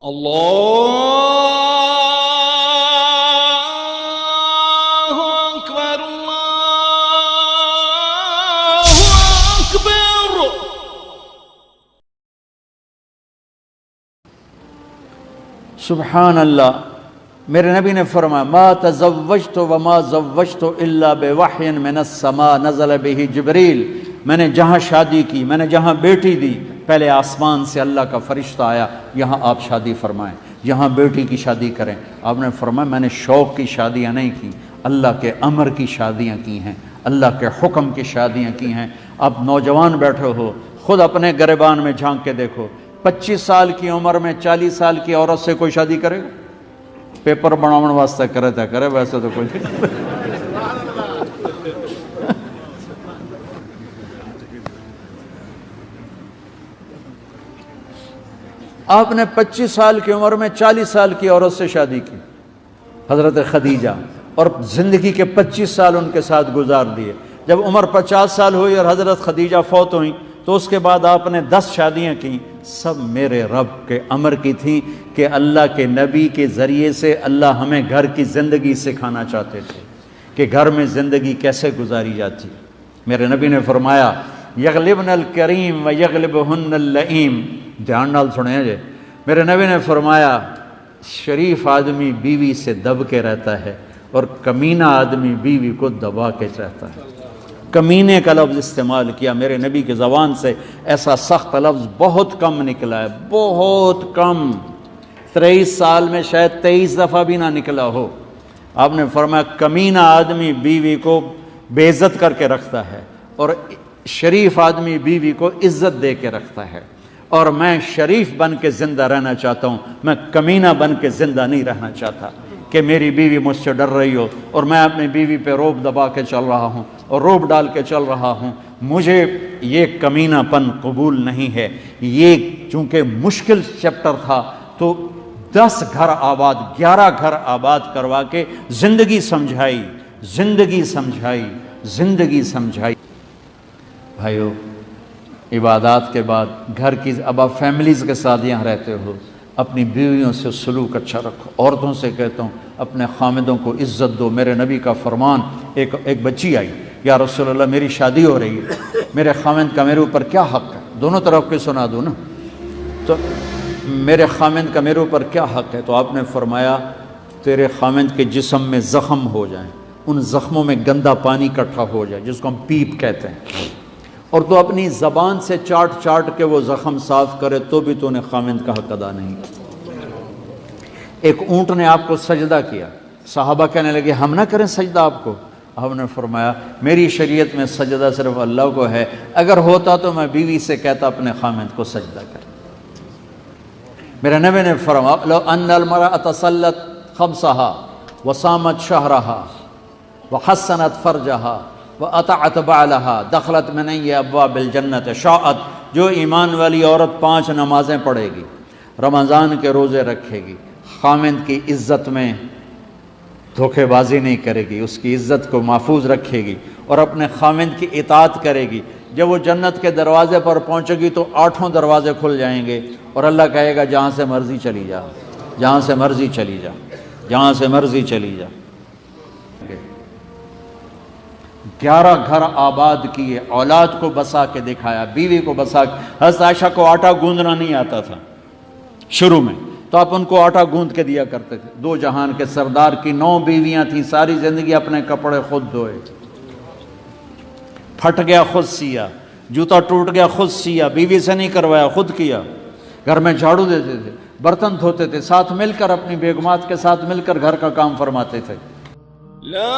اللہ اکبر اللہ اکبر۔ سبحان اللہ۔ میرے نبی نے فرمایا ما تزوجت وما زوجت الا بوحی من السماء نزل به جبریل۔ میں نے جہاں شادی کی، میں نے جہاں بیٹی دی، پہلے آسمان سے اللہ کا فرشتہ آیا، یہاں آپ شادی فرمائیں، یہاں بیٹی کی شادی کریں۔ آپ نے فرمایا میں نے شوق کی شادیاں نہیں کی، اللہ کے امر کی شادیاں کی ہیں، اللہ کے حکم کی شادیاں کی ہیں۔ اب نوجوان بیٹھے ہو، خود اپنے گریبان میں جھانک کے دیکھو، 25 سال کی عمر میں 40 سال کی عورت سے کوئی شادی کرے گا؟ پیپر بناون واسطے کرے تو کرے، ویسے تو کوئی نہیں۔ آپ نے 25 سال کی عمر میں 40 سال کی عورت سے شادی کی، حضرت خدیجہ، اور زندگی کے 25 سال ان کے ساتھ گزار دیے۔ جب عمر 50 سال ہوئی اور حضرت خدیجہ فوت ہوئیں تو اس کے بعد آپ نے 10 شادیاں کیں، سب میرے رب کے امر کی تھیں کہ اللہ کے نبی کے ذریعے سے اللہ ہمیں گھر کی زندگی سکھانا چاہتے تھے کہ گھر میں زندگی کیسے گزاری جاتی۔ میرے نبی نے فرمایا یغلبن الکریم و یغلبہن اللئیم۔ دھیان نال سنیں جے، میرے نبی نے فرمایا شریف آدمی بیوی سے دب کے رہتا ہے اور کمینہ آدمی بیوی کو دبا کے رہتا ہے۔ کمینے کا لفظ استعمال کیا، میرے نبی کی زبان سے ایسا سخت لفظ بہت کم نکلا ہے، بہت کم۔ 23 سال میں شاید 23 دفعہ بھی نہ نکلا ہو۔ آپ نے فرمایا کمینہ آدمی بیوی کو بے عزت کر کے رکھتا ہے اور شریف آدمی بیوی کو عزت دے کے رکھتا ہے، اور میں شریف بن کے زندہ رہنا چاہتا ہوں، میں کمینہ بن کے زندہ نہیں رہنا چاہتا کہ میری بیوی مجھ سے ڈر رہی ہو اور میں اپنی بیوی پہ روب دبا کے چل رہا ہوں اور روب ڈال کے چل رہا ہوں۔ مجھے یہ کمینہ پن قبول نہیں ہے۔ یہ چونکہ مشکل چیپٹر تھا تو 10 گھر آباد، 11 گھر آباد کروا کے زندگی سمجھائی، زندگی سمجھائی، زندگی سمجھائی۔ بھائیو، عبادات کے بعد گھر کی، اب آپ فیملیز کے ساتھ یہاں رہتے ہو، اپنی بیویوں سے سلوک اچھا رکھو۔ عورتوں سے کہتا ہوں اپنے خامدوں کو عزت دو۔ میرے نبی کا فرمان، ایک بچی آئی، یا رسول اللہ میری شادی ہو رہی ہے، میرے خامد کا میرے اوپر کیا حق ہے؟ دونوں طرف کے سنا دو نا، تو میرے خامد کا میرے اوپر کیا حق ہے؟ تو آپ نے فرمایا تیرے خامد کے جسم میں زخم ہو جائیں، ان زخموں میں گندا پانی اکٹھا ہو جائے جس کو ہم پیپ کہتے ہیں، اور تو اپنی زبان سے چاٹ چاٹ کے وہ زخم صاف کرے تو بھی تو نے خامد کا حق ادا نہیں کیا۔ ایک اونٹ نے آپ کو سجدہ کیا، صحابہ کہنے لگے ہم نہ کریں سجدہ آپ کو؟ آپ نے فرمایا میری شریعت میں سجدہ صرف اللہ کو ہے، اگر ہوتا تو میں بیوی سے کہتا اپنے خامد کو سجدہ کر۔ میرے نبی نے فرمایا لو ان المرأة صلت خمسها وصامت شهرها وحسنت فرجها وَأَطَعَتْ بَعْلَهَا دَخْلَتْ مِنْ أَيِّ أَبْوَابِ الْجَنَّةِ شَاءَتْ۔ جو ایمان والی عورت 5 نمازیں پڑھے گی، رمضان کے روزے رکھے گی، خامند کی عزت میں دھوکے بازی نہیں کرے گی، اس کی عزت کو محفوظ رکھے گی اور اپنے خامند کی اطاعت کرے گی، جب وہ جنت کے دروازے پر پہنچے گی تو 8 دروازے کھل جائیں گے اور اللہ کہے گا جہاں سے مرضی چلی جا، جہاں سے مرضی چلی جا، جہاں سے مرضی چلی جا۔ 11 گھر آباد کیے، اولاد کو بسا کے دکھایا، بیوی کو بسا کے۔ حضرت عائشہ کو آٹا گوندنا نہیں آتا تھا شروع میں، تو آپ ان کو آٹا گوند کے دیا کرتے تھے۔ 2 جہان کے سردار کی 9 بیویاں تھیں، ساری زندگی اپنے کپڑے خود دھوئے، پھٹ گیا خود سیا، جوتا ٹوٹ گیا خود سیا، بیوی سے نہیں کروایا خود کیا۔ گھر میں جھاڑو دیتے تھے، برتن دھوتے تھے، ساتھ مل کر اپنی بیگمات کے ساتھ مل کر گھر کا کام فرماتے تھے۔ لا